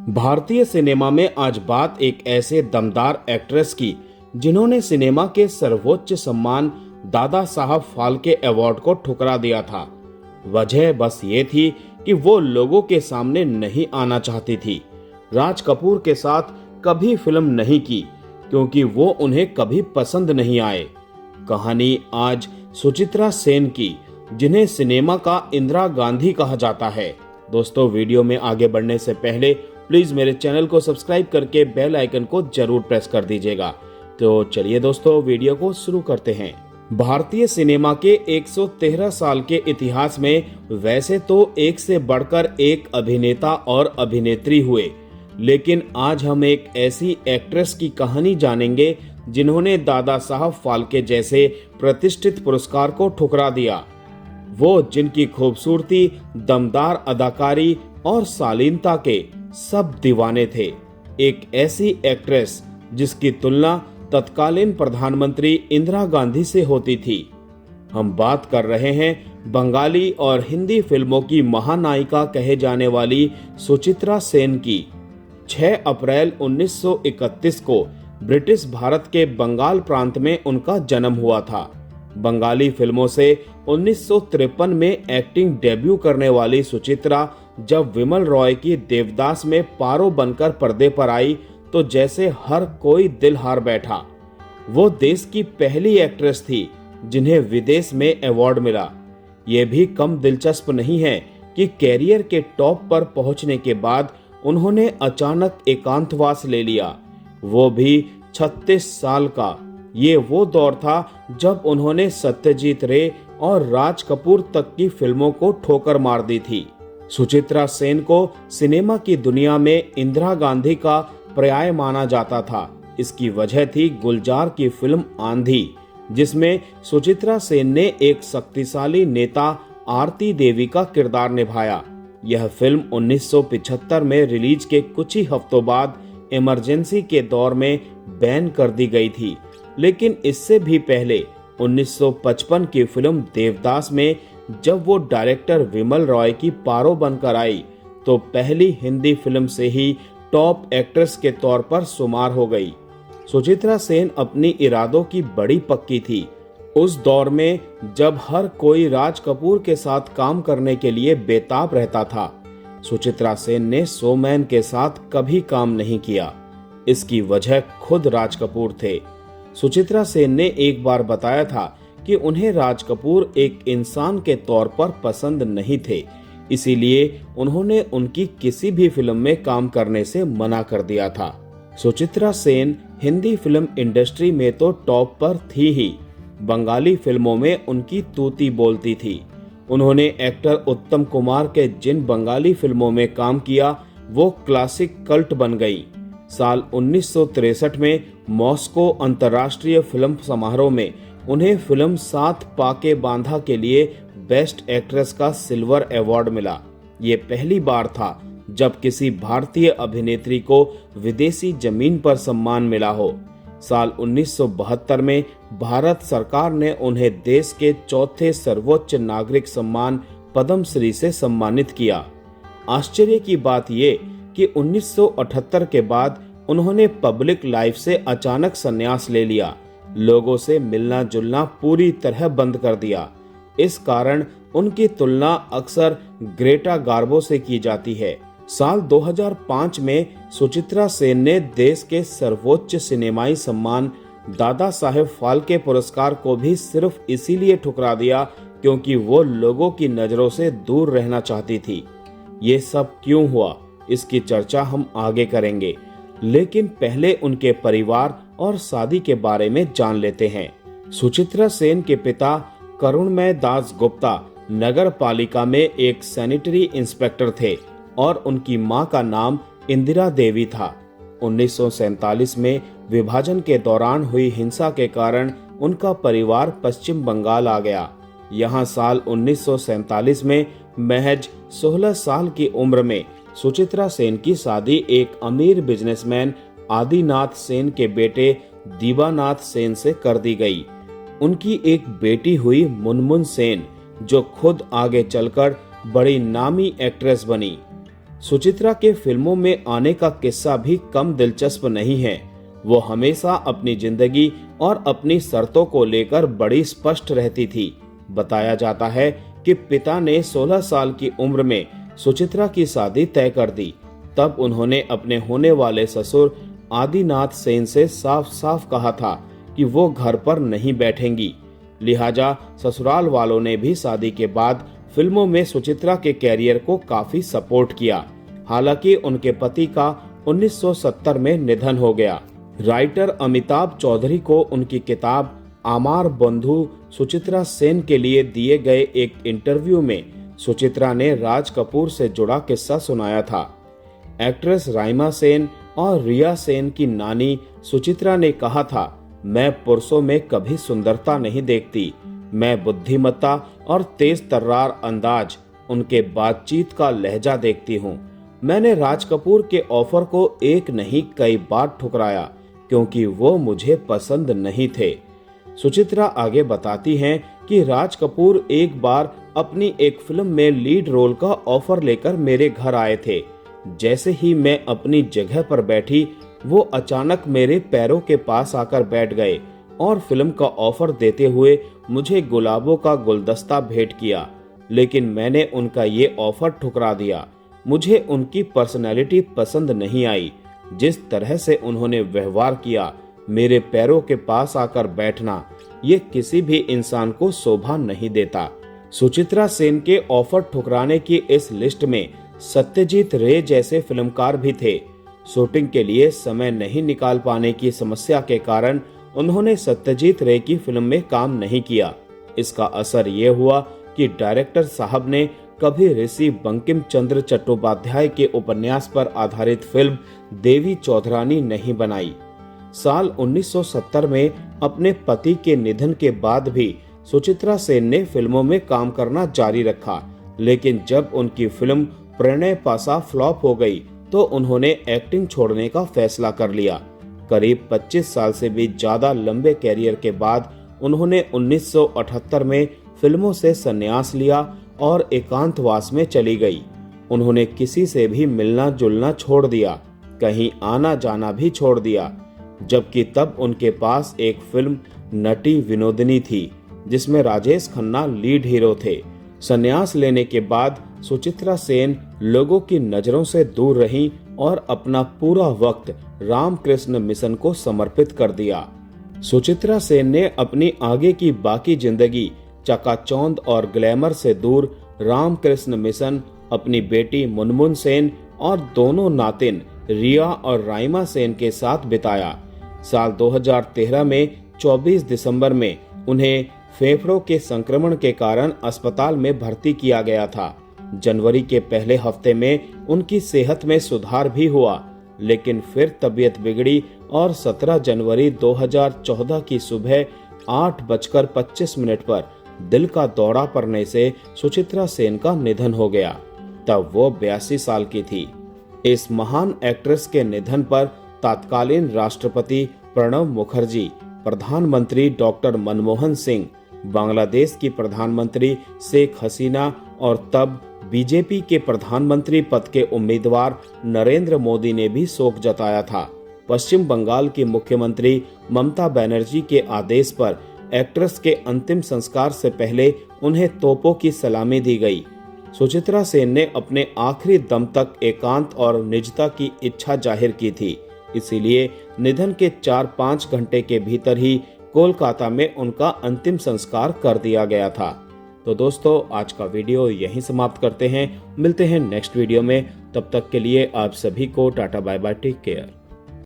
भारतीय सिनेमा में आज बात एक ऐसे दमदार एक्ट्रेस की जिन्होंने सिनेमा के सर्वोच्च सम्मान दादा साहब फाल्के अवार्ड को ठुकरा दिया था। वजह बस ये थी कि वो लोगों के सामने नहीं आना चाहती थी। राज कपूर के साथ कभी फिल्म नहीं की क्योंकि वो उन्हें कभी पसंद नहीं आए। कहानी आज सुचित्रा सेन की, जिन्हें सिनेमा का इंदिरा गांधी कहा जाता है। दोस्तों, वीडियो में आगे बढ़ने से पहले प्लीज मेरे चैनल को सब्सक्राइब करके बेल आइकन को जरूर प्रेस कर दीजिएगा। तो चलिए दोस्तों, वीडियो को शुरू करते हैं। भारतीय सिनेमा के 113 साल के इतिहास में वैसे तो एक से बढ़कर एक अभिनेता और अभिनेत्री हुए, लेकिन आज हम एक ऐसी एक्ट्रेस की कहानी जानेंगे जिन्होंने दादा साहब फाल्के जैसे प्रतिष्ठित पुरस्कार को ठुकरा दिया। वो जिनकी खूबसूरती, दमदार अदाकारी और शालीनता के सब दीवाने थे। एक ऐसी एक्ट्रेस जिसकी तुलना तत्कालीन प्रधानमंत्री इंदिरा गांधी से होती थी। हम बात कर रहे हैं बंगाली और हिंदी फिल्मों की महानायिका कहे जाने वाली सुचित्रा सेन की। 6 अप्रैल 1931 को ब्रिटिश भारत के बंगाल प्रांत में उनका जन्म हुआ था। बंगाली फिल्मों से 1953 में एक्टिंग डेब्यू करने वाली सुचित्रा जब विमल रॉय की देवदास में पारो बनकर पर्दे पर आई तो जैसे हर कोई दिल हार बैठा। वो देश की पहली एक्ट्रेस थी जिन्हें विदेश में अवार्ड मिला। ये भी कम दिलचस्प नहीं है कि कैरियर के टॉप पर पहुंचने के बाद उन्होंने अचानक एकांतवास ले लिया, वो भी 36 साल का। ये वो दौर था जब उन्होंने सत्यजीत रे और राज कपूर तक की फिल्मों को ठोकर मार दी थी। सुचित्रा सेन को सिनेमा की दुनिया में इंदिरा गांधी का पर्याय माना जाता था। इसकी वजह थी गुलजार की फिल्म आंधी, जिसमें सुचित्रा सेन ने एक शक्तिशाली नेता आरती देवी का किरदार निभाया। यह फिल्म 1975 में रिलीज के कुछ ही हफ्तों बाद इमरजेंसी के दौर में बैन कर दी गई थी, लेकिन इससे भी पहले 1955 की फिल्म देवदास में जब वो डायरेक्टर विमल रॉय की पारो बनकर आई तो पहली हिंदी फिल्म से ही टॉप एक्ट्रेस के तौर पर शुमार हो गई। सुचित्रा सेन अपनी इरादों की बड़ी पक्की थी। उस दौर में जब हर कोई राज कपूर के साथ काम करने के लिए बेताब रहता था, सुचित्रा सेन ने शोमैन के साथ कभी काम नहीं किया। इसकी वजह खुद राज कपूर थे। सुचित्रा सेन ने एक बार बताया था कि उन्हें राज कपूर एक इंसान के तौर पर पसंद नहीं थे, इसीलिए उन्होंने उनकी किसी भी फिल्म में काम करने से मना कर दिया था। सुचित्रा सेन हिंदी फिल्म इंडस्ट्री में तो टॉप पर थी ही, बंगाली फिल्मों में उनकी तूती बोलती थी। उन्होंने एक्टर उत्तम कुमार के जिन बंगाली फिल्मों में काम किया वो क्लासिक कल्ट बन गई। साल 1963 में मॉस्को अंतर्राष्ट्रीय फिल्म समारोह में उन्हें फिल्म साथ पाके बांधा के लिए बेस्ट एक्ट्रेस का सिल्वर अवार्ड मिला। ये पहली बार था जब किसी भारतीय अभिनेत्री को विदेशी जमीन पर सम्मान मिला हो। साल 1972 में भारत सरकार ने उन्हें देश के चौथे सर्वोच्च नागरिक सम्मान पद्म श्री से सम्मानित किया। आश्चर्य की बात ये कि 1978 के बाद उन्होंने पब्लिक लाइफ से अचानक संन्यास ले लिया, लोगों से मिलना जुलना पूरी तरह बंद कर दिया। इस कारण उनकी तुलना अक्सर ग्रेटा गार्बो से की जाती है। साल 2005 में सुचित्रा सेन ने देश के सर्वोच्च सिनेमाई सम्मान दादा साहेब फाल्के पुरस्कार को भी सिर्फ इसीलिए ठुकरा दिया क्योंकि वो लोगों की नजरों से दूर रहना चाहती थी। ये सब क्यों हुआ, इसकी चर्चा हम आगे करेंगे, लेकिन पहले उनके परिवार और शादी के बारे में जान लेते हैं। सुचित्रा सेन के पिता करुणमय दास गुप्ता नगर पालिका में एक सैनिटरी इंस्पेक्टर थे और उनकी मां का नाम इंदिरा देवी था। 1947 में विभाजन के दौरान हुई हिंसा के कारण उनका परिवार पश्चिम बंगाल आ गया। यहाँ साल 1947 में महज 16 साल की उम्र में सुचित्रा सेन की शादी एक अमीर बिजनेसमैन आदिनाथ सेन के बेटे दीवानाथ सेन से कर दी गई। उनकी एक बेटी हुई मुनमुन सेन, जो खुद आगे चलकर बड़ी नामी एक्ट्रेस बनी। सुचित्रा के फिल्मों में आने का किस्सा भी कम दिलचस्प नहीं है। वो हमेशा अपनी जिंदगी और अपनी शर्तों को लेकर बड़ी स्पष्ट रहती थी। बताया जाता है कि पिता ने 16 साल की उम्र में सुचित्रा की शादी तय कर दी। तब उन्होंने अपने होने वाले ससुर आदिनाथ सेन से साफ साफ कहा था कि वो घर पर नहीं बैठेंगी। लिहाजा ससुराल वालों ने भी शादी के बाद फिल्मों में सुचित्रा के कैरियर को काफी सपोर्ट किया। हालांकि उनके पति का 1970 में निधन हो गया। राइटर अमिताभ चौधरी को उनकी किताब आमार बंधु सुचित्रा सेन के लिए दिए गए एक इंटरव्यू में सुचित्रा ने राज कपूर से जुड़ा किस्सा सुनाया था। एक्ट्रेस राइमा सेन और रिया सेन की नानी सुचित्रा ने कहा था, मैं पुरुषों में कभी सुंदरता नहीं देखती, मैं बुद्धिमत्ता और तेज तर्रार अंदाज, उनके बातचीत का लहजा देखती हूँ। मैंने राज कपूर के ऑफर को एक नहीं कई बार ठुकराया क्योंकि वो मुझे पसंद नहीं थे। सुचित्रा आगे बताती हैं कि राज कपूर एक बार अपनी एक फिल्म में लीड रोल का ऑफर लेकर मेरे घर आए थे। जैसे ही मैं अपनी जगह पर बैठी, वो अचानक मेरे पैरों के पास आकर बैठ गए और फिल्म का ऑफर देते हुए मुझे गुलाबों का गुलदस्ता भेंट किया। लेकिन मैंने उनका ये ऑफर ठुकरा दिया। मुझे उनकी पर्सनैलिटी पसंद नहीं आई। जिस तरह से उन्होंने व्यवहार किया, मेरे पैरों के पास आकर बैठना, ये किसी भी इंसान को शोभा नहीं देता। सुचित्रा सेन के ऑफर ठुकराने की इस लिस्ट में सत्यजीत रे जैसे फिल्मकार भी थे। शूटिंग के लिए समय नहीं निकाल पाने की समस्या के कारण उन्होंने सत्यजीत रे की फिल्म में काम नहीं किया। इसका असर ये हुआ कि डायरेक्टर साहब ने कभी ऋषि बंकिम चंद्र चट्टोपाध्याय के उपन्यास पर आधारित फिल्म देवी चौधरानी नहीं बनाई। साल 1970 में अपने पति के निधन के बाद भी सुचित्रा सेन ने फिल्मों में काम करना जारी रखा, लेकिन जब उनकी फिल्म प्रणय पासा फ्लॉप हो गई तो उन्होंने एक्टिंग छोड़ने का फैसला कर लिया। करीब 25 साल से भी ज्यादा लंबे कैरियर के बाद उन्होंने 1978 में फिल्मों से संन्यास लिया और एकांतवास में चली गई। उन्होंने किसी से भी मिलना जुलना छोड़ दिया, कहीं आना जाना भी छोड़ दिया। जबकि तब उनके पास एक फिल्म नटी विनोदिनी थी जिसमें राजेश खन्ना लीड हीरो थे। संन्यास लेने के बाद सुचित्रा सेन लोगों की नजरों से दूर रहीं और अपना पूरा वक्त रामकृष्ण मिशन को समर्पित कर दिया। सुचित्रा सेन ने अपनी आगे की बाकी जिंदगी चकाचौंध और ग्लैमर से दूर रामकृष्ण मिशन, अपनी बेटी मुनमुन सेन और दोनों नातिन रिया और राइमा सेन के साथ बिताया। साल 2013 में 24 दिसंबर में उन्हें फेफड़ों के संक्रमण के कारण अस्पताल में भर्ती किया गया था। जनवरी के पहले हफ्ते में उनकी सेहत में सुधार भी हुआ, लेकिन फिर तबीयत बिगड़ी और 17 जनवरी 2014 की सुबह 8:25 पर दिल का दौरा पड़ने से सुचित्रा सेन का निधन हो गया। तब वो 82 साल की थी। इस महान एक्ट्रेस के निधन पर तत्कालीन राष्ट्रपति प्रणब मुखर्जी, प्रधानमंत्री डॉक्टर मनमोहन सिंह, बांग्लादेश की प्रधानमंत्री शेख हसीना और तब बीजेपी के प्रधानमंत्री पद के उम्मीदवार नरेंद्र मोदी ने भी शोक जताया था। पश्चिम बंगाल की मुख्यमंत्री ममता बनर्जी के आदेश पर एक्ट्रेस के अंतिम संस्कार से पहले उन्हें तोपों की सलामी दी गई। सुचित्रा सेन ने अपने आखिरी दम तक एकांत और निजता की इच्छा जाहिर की थी, इसीलिए निधन के 4-5 घंटे के भीतर ही कोलकाता में उनका अंतिम संस्कार कर दिया गया था। तो दोस्तों, आज का वीडियो यहीं समाप्त करते हैं। मिलते हैं नेक्स्ट वीडियो में। तब तक के लिए आप सभी को tata bye bye, take care.